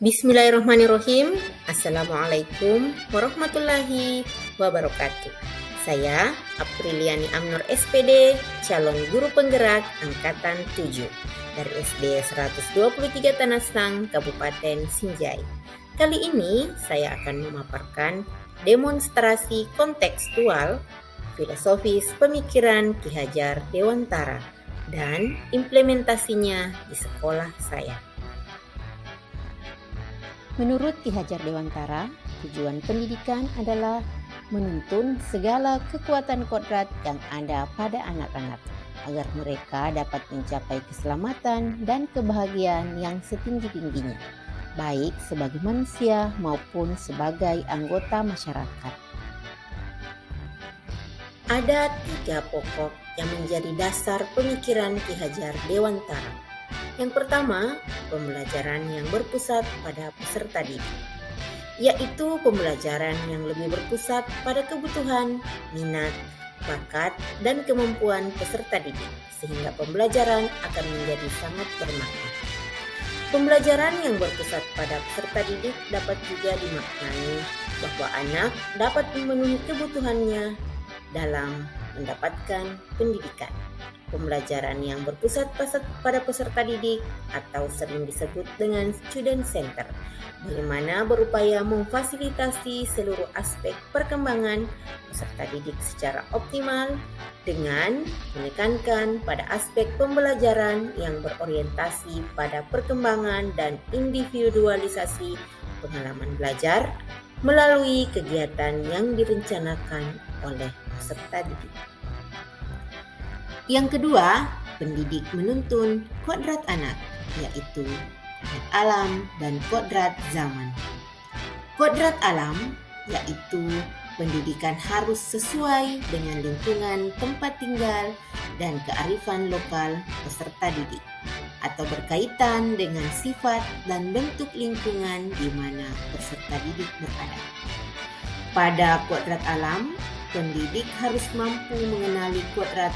Bismillahirrahmanirrahim. Assalamualaikum warahmatullahi wabarakatuh. Saya Apriliani Amnur SPD, calon guru penggerak angkatan 7 dari SD 123 Tanasang, Kabupaten Sinjai. Kali ini saya akan memaparkan demonstrasi kontekstual filosofis pemikiran Ki Hajar Dewantara dan implementasinya di sekolah saya. Menurut Ki Hajar Dewantara, tujuan pendidikan adalah menuntun segala kekuatan kodrat yang ada pada anak-anak agar mereka dapat mencapai keselamatan dan kebahagiaan yang setinggi-tingginya, baik sebagai manusia maupun sebagai anggota masyarakat. Ada 3 pokok yang menjadi dasar pemikiran Ki Hajar Dewantara. Yang pertama, pembelajaran yang berpusat pada peserta didik, yaitu pembelajaran yang lebih berpusat pada kebutuhan, minat, bakat, dan kemampuan peserta didik, sehingga pembelajaran akan menjadi sangat bermakna. Pembelajaran yang berpusat pada peserta didik dapat juga dimaknai bahwa anak dapat memenuhi kebutuhannya dalam mendapatkan pendidikan. Pembelajaran yang berpusat pada peserta didik atau sering disebut dengan student center, bagaimana berupaya memfasilitasi seluruh aspek perkembangan peserta didik secara optimal dengan menekankan pada aspek pembelajaran yang berorientasi pada perkembangan dan individualisasi pengalaman belajar melalui kegiatan yang direncanakan oleh peserta didik. Yang kedua, pendidik menuntun kodrat anak, yaitu kodrat alam dan kodrat zaman. Kodrat alam, yaitu pendidikan harus sesuai dengan lingkungan tempat tinggal dan kearifan lokal peserta didik, atau berkaitan dengan sifat dan bentuk lingkungan di mana peserta didik berada. Pada kodrat alam, pendidik harus mampu mengenali kodrat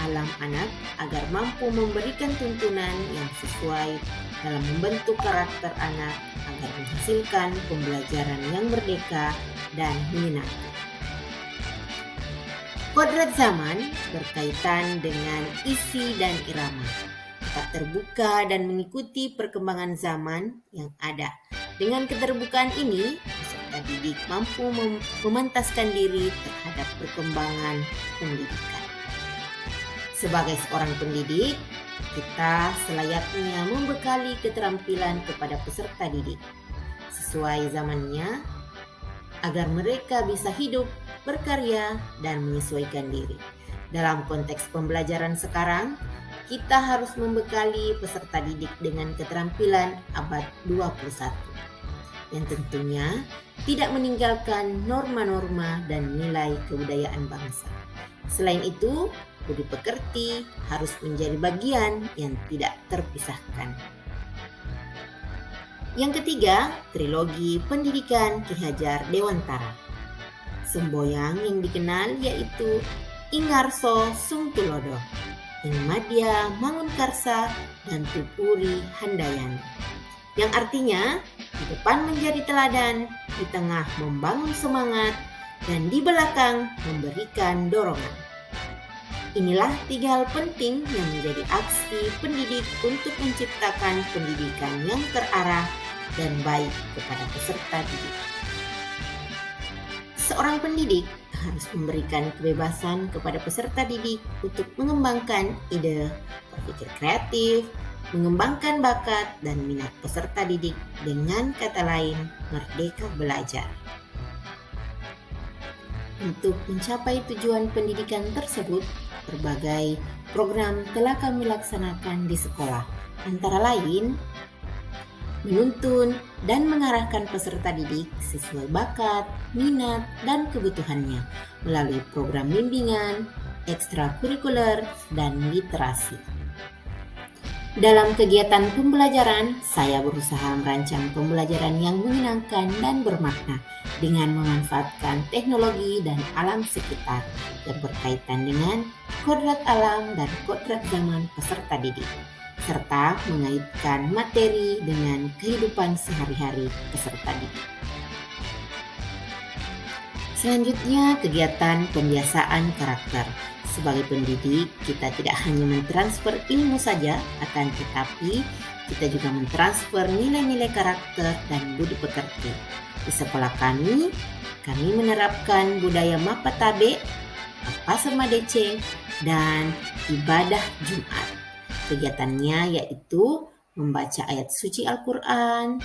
alam anak agar mampu memberikan tuntunan yang sesuai dalam membentuk karakter anak agar menghasilkan pembelajaran yang merdeka dan menyenangkan. Kodrat zaman berkaitan dengan isi dan irama, tetap terbuka dan mengikuti perkembangan zaman yang ada. Dengan keterbukaan ini, peserta didik mampu memantaskan diri terhadap perkembangan pendidikan. Sebagai seorang pendidik, kita selayaknya membekali keterampilan kepada peserta didik sesuai zamannya agar mereka bisa hidup, berkarya, dan menyesuaikan diri. Dalam konteks pembelajaran sekarang, kita harus membekali peserta didik dengan keterampilan abad 21 yang tentunya tidak meninggalkan norma-norma dan nilai kebudayaan bangsa. Selain itu, budi pekerti harus menjadi bagian yang tidak terpisahkan. Yang ketiga, trilogi pendidikan Ki Hajar Dewantara. Semboyan yang dikenal yaitu Ingarso Sungtulodo, Ingmadya Mangunkarsa, dan Tupuri Handayani, yang artinya di depan menjadi teladan, di tengah membangun semangat, dan di belakang memberikan dorongan. Inilah 3 hal penting yang menjadi aksi pendidik untuk menciptakan pendidikan yang terarah dan baik kepada peserta didik. Seorang pendidik harus memberikan kebebasan kepada peserta didik untuk mengembangkan ide, berpikir kreatif, mengembangkan bakat dan minat peserta didik, dengan kata lain, merdeka belajar. Untuk mencapai tujuan pendidikan tersebut, berbagai program telah kami laksanakan di sekolah, antara lain menuntun dan mengarahkan peserta didik sesuai bakat, minat, dan kebutuhannya melalui program bimbingan, ekstrakurikuler, dan literasi. Dalam kegiatan pembelajaran, saya berusaha merancang pembelajaran yang menyenangkan dan bermakna dengan memanfaatkan teknologi dan alam sekitar yang berkaitan dengan kodrat alam dan kodrat zaman peserta didik. serta mengaitkan materi dengan kehidupan sehari-hari peserta didik. Selanjutnya, kegiatan pembiasaan karakter. Sebagai pendidik, kita tidak hanya mentransfer ilmu saja, akan tetapi kita juga mentransfer nilai-nilai karakter dan budi pekerti. Di sekolah kami menerapkan budaya Mapatabe, Pasama Deceng, dan ibadah Jumat. Kegiatannya yaitu membaca ayat suci Al-Quran,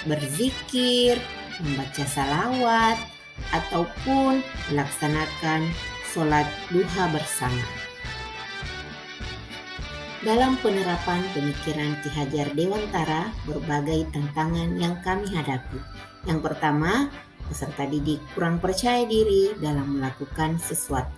berzikir, membaca salawat, ataupun melaksanakan sholat duha bersama. Dalam penerapan pemikiran Ki Hajar Dewantara, berbagai tantangan yang kami hadapi. Yang pertama, peserta didik kurang percaya diri dalam melakukan sesuatu.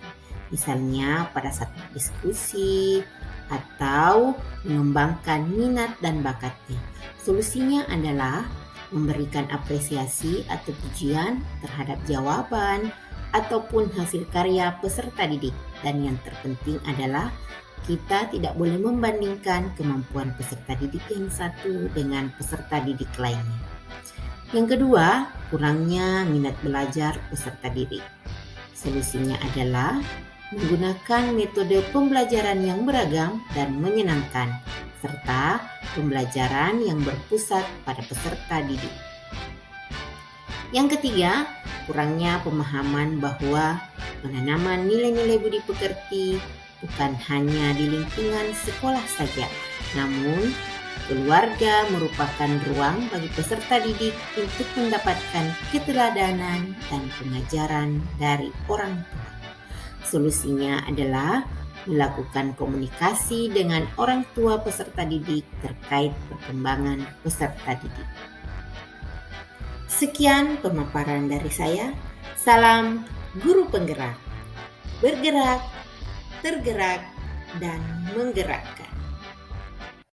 Misalnya pada saat berdiskusi atau mengembangkan minat dan bakatnya. Solusinya adalah memberikan apresiasi atau pujian terhadap jawaban ataupun hasil karya peserta didik. Dan yang terpenting adalah kita tidak boleh membandingkan kemampuan peserta didik yang satu dengan peserta didik lainnya. Yang kedua, kurangnya minat belajar peserta didik. Solusinya adalah menggunakan metode pembelajaran yang beragam dan menyenangkan, serta pembelajaran yang berpusat pada peserta didik. Yang ketiga, kurangnya pemahaman bahwa penanaman nilai-nilai budi pekerti bukan hanya di lingkungan sekolah saja, namun keluarga merupakan ruang bagi peserta didik untuk mendapatkan keteladanan dan pengajaran dari orang tua. Solusinya adalah melakukan komunikasi dengan orang tua peserta didik terkait perkembangan peserta didik. Sekian pemaparan dari saya. Salam guru penggerak. Bergerak, tergerak, dan menggerakkan.